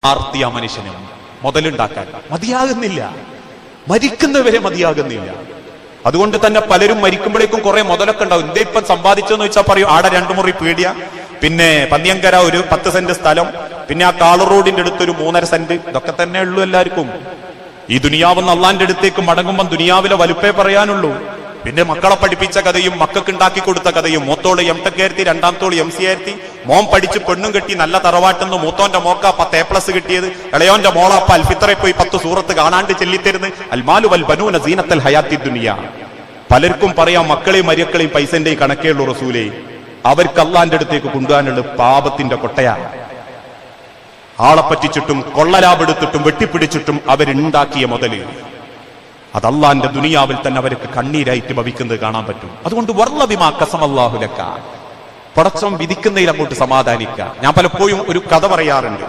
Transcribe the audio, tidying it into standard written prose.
ആർത്തിയ മനുഷ്യനും മുതലുണ്ടാക്കാൻ മതിയാകുന്നില്ല, മരിക്കുന്നവരെ മതിയാകുന്നില്ല. അതുകൊണ്ട് തന്നെ പലരും മരിക്കുമ്പോഴേക്കും കുറെ മുതലൊക്കെ ഉണ്ടാവും. ഇതേ ഇപ്പം സമ്പാദിച്ചെന്ന് വെച്ചാൽ പറയും ആടെ 2 മുറി പീടിയ, പിന്നെ പന്നിയങ്കര ഒരു 10 സെന്റ് സ്ഥലം, പിന്നെ ആ കാളു റോഡിന്റെ അടുത്ത് ഒരു 3.5 സെന്റ്. ഇതൊക്കെ തന്നെ ഉള്ളൂ എല്ലാവർക്കും. ഈ ദുനിയാവെന്ന് അള്ളാന്റെ അടുത്തേക്ക് മടങ്ങുമ്പോൾ ദുനിയാവിലെ വലുപ്പേ പറയാനുള്ളൂ. പിന്നെ മക്കളെ പഠിപ്പിച്ച കഥയും മക്കൾക്ക് ഉണ്ടാക്കി കൊടുത്ത കഥയും, മൂത്തോള് M.Tech ആയിരുത്തി, രണ്ടാമത്തോള് MC ആയിരുത്തി, മോൻ പഠിച്ച് പെണ്ണും കെട്ടി നല്ല തറവാട്ടെന്ന് മൂത്തോന്റെ മോക്ക 10 A+ കിട്ടിയത്, ഇളയോന്റെ മോളപ്പ അൽഫിത്തറെ പോയി 10 സൂറത്ത് കാണാണ്ട് ചെല്ലിത്തരുന്ന്. അൽമാലു വൽ ബനൂന സീനത്തൽ ഹയാത്തി ദുനിയ. പലർക്കും പറയാം മക്കളെയും മരിയക്കളെയും പൈസന്റെ കണക്കേ ഉള്ളൂ റസൂലേ. അവർക്ക് അള്ളാന്റെ അടുത്തേക്ക് കൊണ്ടുപോകാനുള്ള പാപത്തിന്റെ കൊട്ടയാണ്. ആളെ പറ്റിച്ചിട്ടും കൊള്ളലാഭെടുത്തിട്ടും വെട്ടിപ്പിടിച്ചിട്ടും അവരുണ്ടാക്കിയ മുതല് അത് അള്ളാന്റെ ദുനിയാവിൽ തന്നെ അവർക്ക് കണ്ണീരായിട്ട് ഭവിക്കുന്നത് കാണാൻ പറ്റും. അതുകൊണ്ട് വർളബിമാ ഖസമല്ലാഹു ലക, പടച്ചോൻ വിധിക്കുന്നതിൽ അങ്ങോട്ട് സമാധാനിക്കുക. ഞാൻ പലപ്പോഴും ഒരു കഥ പറയാറുണ്ട്.